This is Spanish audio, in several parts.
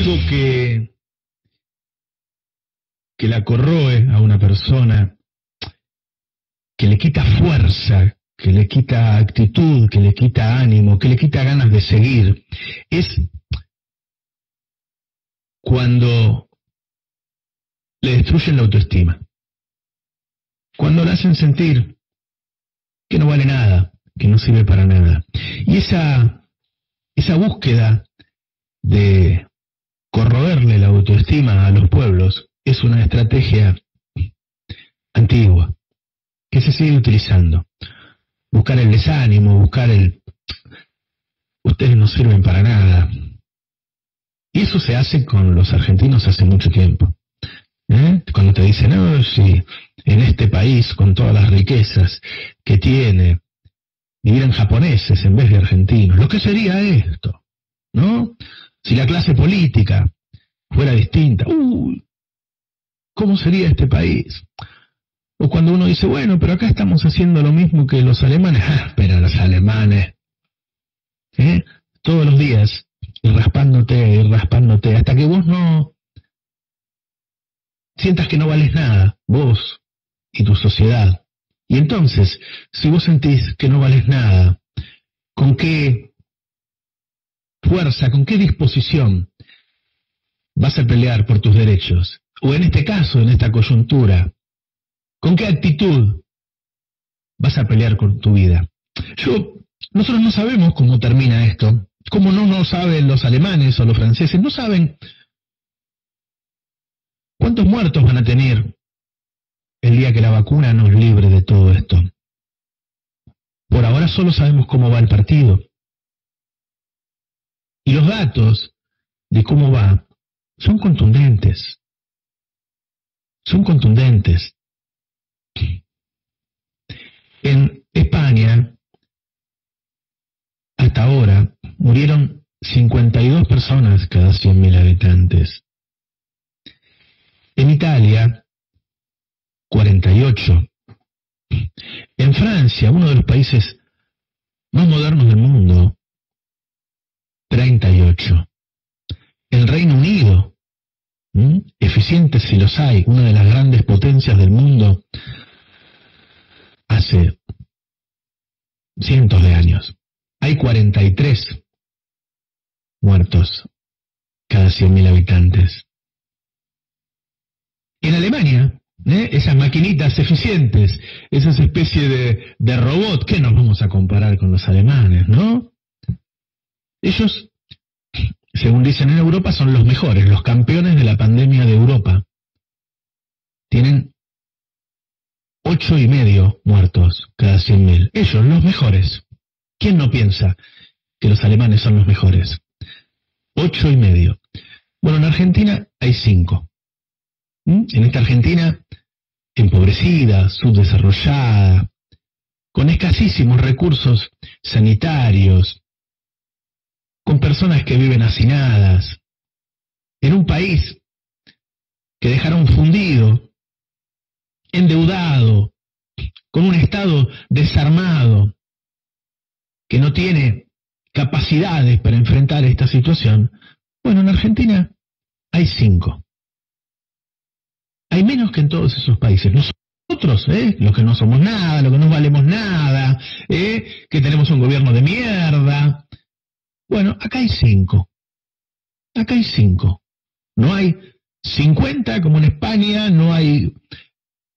algo que la corroe a una persona, que le quita fuerza, que le quita actitud, que le quita ánimo, que le quita ganas de seguir, es cuando le destruyen la autoestima. Cuando le hacen sentir que no vale nada, que no sirve para nada. Y esa búsqueda de corroerle la autoestima a los pueblos es una estrategia antigua que se sigue utilizando. Buscar el desánimo, buscar ustedes no sirven para nada. Y eso se hace con los argentinos hace mucho tiempo. Cuando te dicen, no, si en este país, con todas las riquezas que tiene, vivieran japoneses en vez de argentinos, ¿lo que sería esto? ¿No? Si la clase política fuera distinta, ¿cómo sería este país? O cuando uno dice, bueno, pero acá estamos haciendo lo mismo que los alemanes. Pero los alemanes, todos los días, ir raspándote, hasta que vos no sientas que no vales nada, vos y tu sociedad. Y entonces, si vos sentís que no vales nada, ¿con qué fuerza, con qué disposición vas a pelear por tus derechos? O en este caso, en esta coyuntura, ¿con qué actitud vas a pelear con tu vida? Nosotros no sabemos cómo termina esto, como no saben los alemanes o los franceses, no saben cuántos muertos van a tener el día que la vacuna nos libre de todo esto. Por ahora solo sabemos cómo va el partido. Y los datos de cómo va son contundentes. Son contundentes. En España, hasta ahora, murieron 52 personas cada 100.000 habitantes. En Italia, 48. En Francia, uno de los países más modernos del mundo, 38. El Reino Unido, eficientes si los hay, una de las grandes potencias del mundo, hace cientos de años, hay 43 muertos cada 100.000 habitantes. En Alemania, esas maquinitas eficientes, esas especies de robot, ¿qué nos vamos a comparar con los alemanes, no? Ellos, según dicen en Europa, son los mejores, los campeones de la pandemia de Europa. Tienen 8,5 muertos cada 100.000. Ellos, los mejores. ¿Quién no piensa que los alemanes son los mejores? 8,5. Bueno, en Argentina hay 5. En esta Argentina empobrecida, subdesarrollada, con escasísimos recursos sanitarios, con personas que viven hacinadas, en un país que dejaron fundido, endeudado, con un Estado desarmado, que no tiene capacidades para enfrentar esta situación. Bueno, en Argentina hay 5. Hay menos que en todos esos países. Nosotros, los que no somos nada, los que no valemos nada, que tenemos un gobierno de mierda. Bueno, acá hay 5. Acá hay 5. No hay 50 como en España, no hay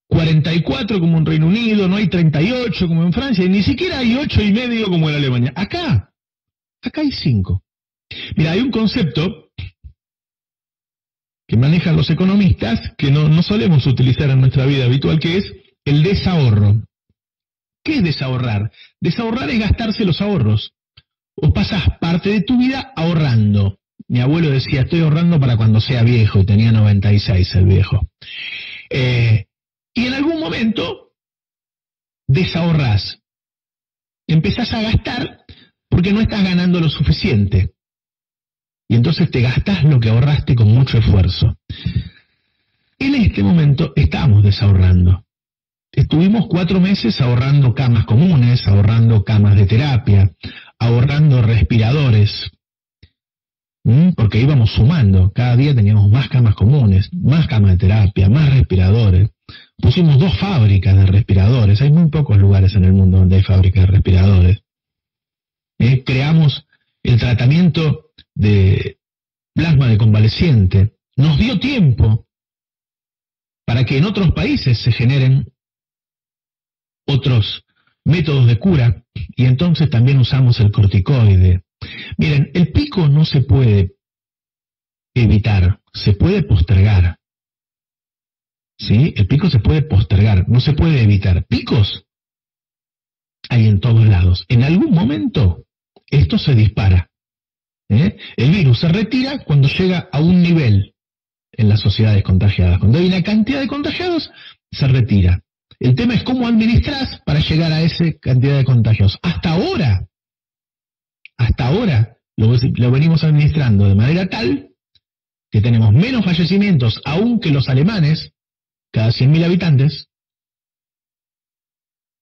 44 como en Reino Unido, no hay 38 como en Francia, y ni siquiera hay 8,5 como en Alemania. Acá hay 5. Mira, hay un concepto que manejan los economistas que no solemos utilizar en nuestra vida habitual, que es el desahorro. ¿Qué es desahorrar? Desahorrar es gastarse los ahorros. Vos pasás parte de tu vida ahorrando. Mi abuelo decía, estoy ahorrando para cuando sea viejo, y tenía 96 el viejo. Y en algún momento desahorrás. Empezás a gastar porque no estás ganando lo suficiente. Y entonces te gastás lo que ahorraste con mucho esfuerzo. En este momento estamos desahorrando. Estuvimos 4 meses ahorrando camas comunes, ahorrando camas de terapia, ahorrando respiradores. porque íbamos sumando, cada día teníamos más camas comunes, más camas de terapia, más respiradores. Pusimos 2 fábricas de respiradores, hay muy pocos lugares en el mundo donde hay fábricas de respiradores. Creamos el tratamiento de plasma de convaleciente. Nos dio tiempo para que en otros países se generen otros métodos de cura, y entonces también usamos el corticoide. Miren, el pico no se puede evitar, se puede postergar. ¿Sí? El pico se puede postergar, no se puede evitar. Picos hay en todos lados. En algún momento esto se dispara. El virus se retira cuando llega a un nivel en las sociedades contagiadas. Cuando hay una cantidad de contagiados, se retira. El tema es cómo administras para llegar a esa cantidad de contagios. Hasta ahora lo venimos administrando de manera tal que tenemos menos fallecimientos aún que los alemanes cada 100.000 habitantes,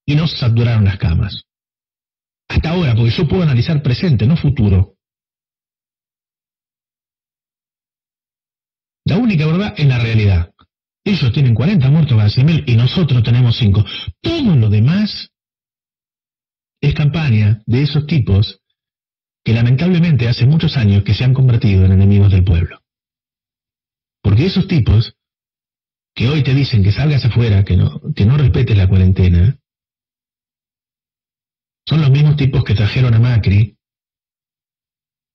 y no se saturaron las camas. Hasta ahora, porque yo puedo analizar presente, no futuro. La única verdad es la realidad. Ellos tienen 40 muertos cada 100.000 y nosotros tenemos 5. Todo lo demás es campaña de esos tipos que lamentablemente hace muchos años que se han convertido en enemigos del pueblo. Porque esos tipos que hoy te dicen que salgas afuera, que no respetes la cuarentena, son los mismos tipos que trajeron a Macri,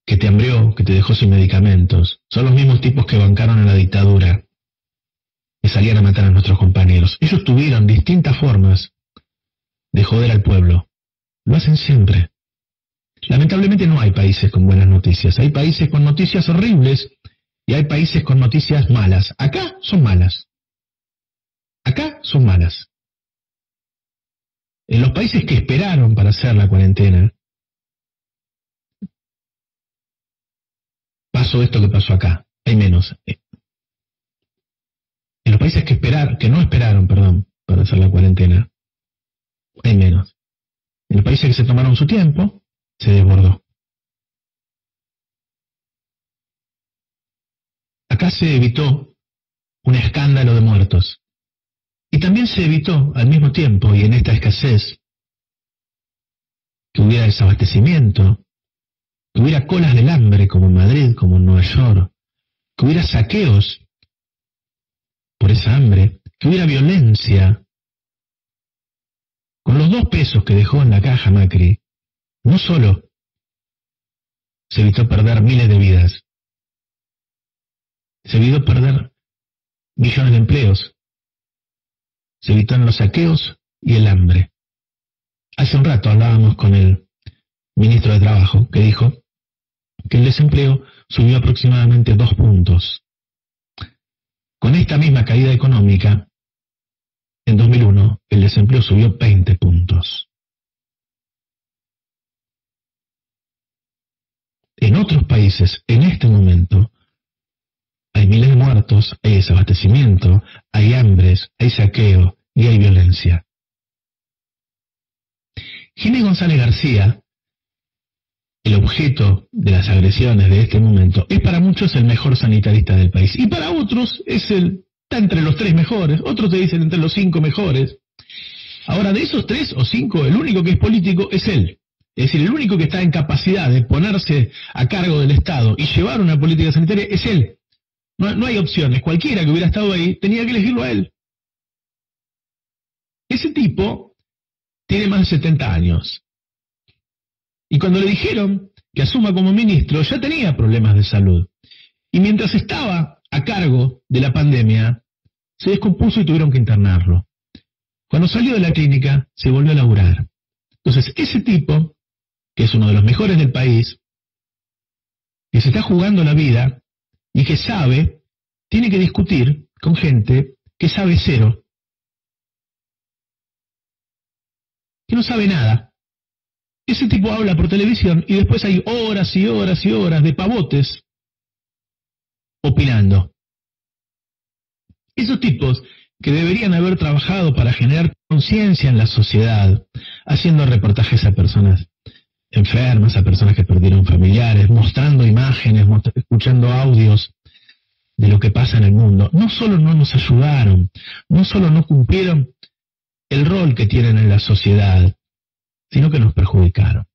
que te hambrió, que te dejó sin medicamentos. Son los mismos tipos que bancaron a la dictadura, que salían a matar a nuestros compañeros. Ellos tuvieron distintas formas de joder al pueblo. Lo hacen siempre. Lamentablemente no hay países con buenas noticias. Hay países con noticias horribles y hay países con noticias malas. Acá son malas. Acá son malas. En los países que esperaron para hacer la cuarentena, pasó esto que pasó acá. Hay menos. En los países que no esperaron, para hacer la cuarentena, hay menos. En los países que se tomaron su tiempo, se desbordó. Acá se evitó un escándalo de muertos. Y también se evitó al mismo tiempo, y en esta escasez, que hubiera desabastecimiento, que hubiera colas del hambre como en Madrid, como en Nueva York, que hubiera saqueos por esa hambre, que hubiera violencia. Con los 2 pesos que dejó en la caja Macri, no solo se evitó perder miles de vidas, se evitó perder millones de empleos, se evitaron los saqueos y el hambre. Hace un rato hablábamos con el ministro de Trabajo, que dijo que el desempleo subió aproximadamente 2 puntos. Con esta misma caída económica, en 2001, el desempleo subió 20 puntos. En otros países, en este momento, hay miles de muertos, hay desabastecimiento, hay hambres, hay saqueo y hay violencia. Ginés González García, el objeto de las agresiones de este momento, es para muchos el mejor sanitarista del país. Y para otros está entre los 3 mejores, otros te dicen entre los 5 mejores. Ahora, de esos 3 o 5, el único que es político es él. Es decir, el único que está en capacidad de ponerse a cargo del Estado y llevar una política sanitaria es él. No hay opciones. Cualquiera que hubiera estado ahí tenía que elegirlo a él. Ese tipo tiene más de 70 años. Y cuando le dijeron que asuma como ministro, ya tenía problemas de salud. Y mientras estaba a cargo de la pandemia, se descompuso y tuvieron que internarlo. Cuando salió de la clínica, se volvió a laburar. Entonces, ese tipo, que es uno de los mejores del país, que se está jugando la vida y que sabe, tiene que discutir con gente que sabe cero, que no sabe nada. Ese tipo habla por televisión y después hay horas y horas y horas de pavotes opinando. Esos tipos que deberían haber trabajado para generar conciencia en la sociedad, haciendo reportajes a personas enfermas, a personas que perdieron familiares, mostrando imágenes, escuchando audios de lo que pasa en el mundo. No solo no nos ayudaron, no solo no cumplieron el rol que tienen en la sociedad, sino que nos perjudicaron.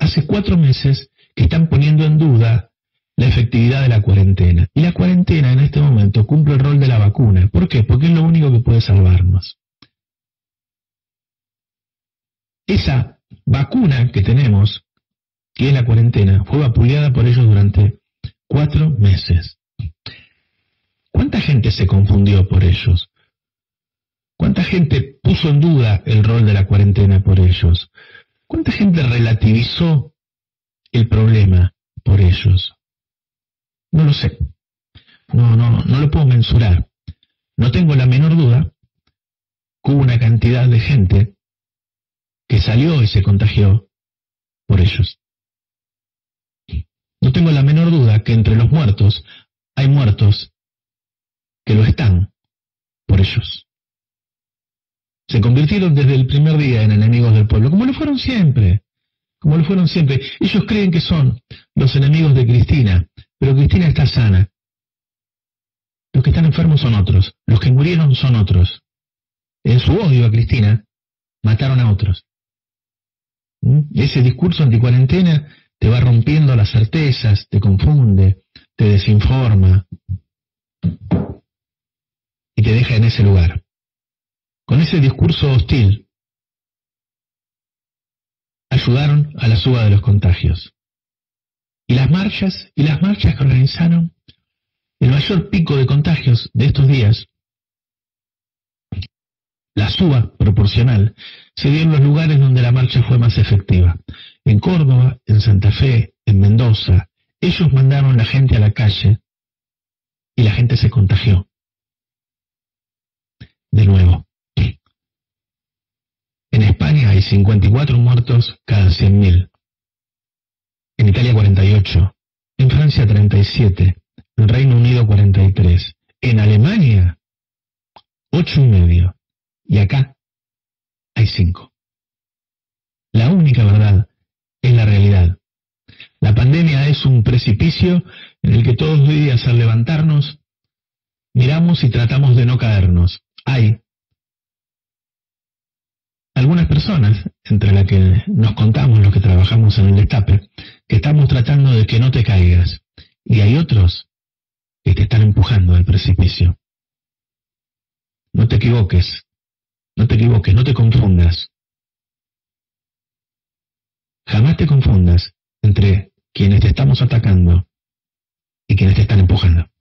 Hace 4 meses que están poniendo en duda la efectividad de la cuarentena. Y la cuarentena en este momento cumple el rol de la vacuna. ¿Por qué? Porque es lo único que puede salvarnos. Esa vacuna que tenemos, que es la cuarentena, fue vapuleada por ellos durante 4 meses. ¿Cuánta gente se confundió por ellos? ¿Cuánta gente puso en duda el rol de la cuarentena por ellos? ¿Cuánta gente relativizó el problema por ellos? No lo sé. No lo puedo mensurar. No tengo la menor duda que hubo una cantidad de gente que salió y se contagió por ellos. No tengo la menor duda que entre los muertos hay muertos que lo están por ellos. Se convirtieron desde el primer día en enemigos del pueblo, como lo fueron siempre. Como lo fueron siempre. Ellos creen que son los enemigos de Cristina, pero Cristina está sana. Los que están enfermos son otros. Los que murieron son otros. En su odio a Cristina, mataron a otros. Ese discurso anticuarentena te va rompiendo las certezas, te confunde, te desinforma y te deja en ese lugar. Con ese discurso hostil, ayudaron a la suba de los contagios. Y las marchas que organizaron, el mayor pico de contagios de estos días, la suba proporcional, se dio en los lugares donde la marcha fue más efectiva. En Córdoba, en Santa Fe, en Mendoza, ellos mandaron la gente a la calle y la gente se contagió. De nuevo. En España hay 54 muertos cada 100.000. En Italia 48. En Francia 37. En Reino Unido 43. En Alemania 8,5. Y acá hay 5. La única verdad es la realidad. La pandemia es un precipicio en el que todos los días al levantarnos miramos y tratamos de no caernos. Hay algunas personas, entre las que nos contamos los que trabajamos en el destape, que estamos tratando de que no te caigas. Y hay otros que te están empujando al precipicio. No te equivoques, no te confundas. Jamás te confundas entre quienes te estamos atacando y quienes te están empujando.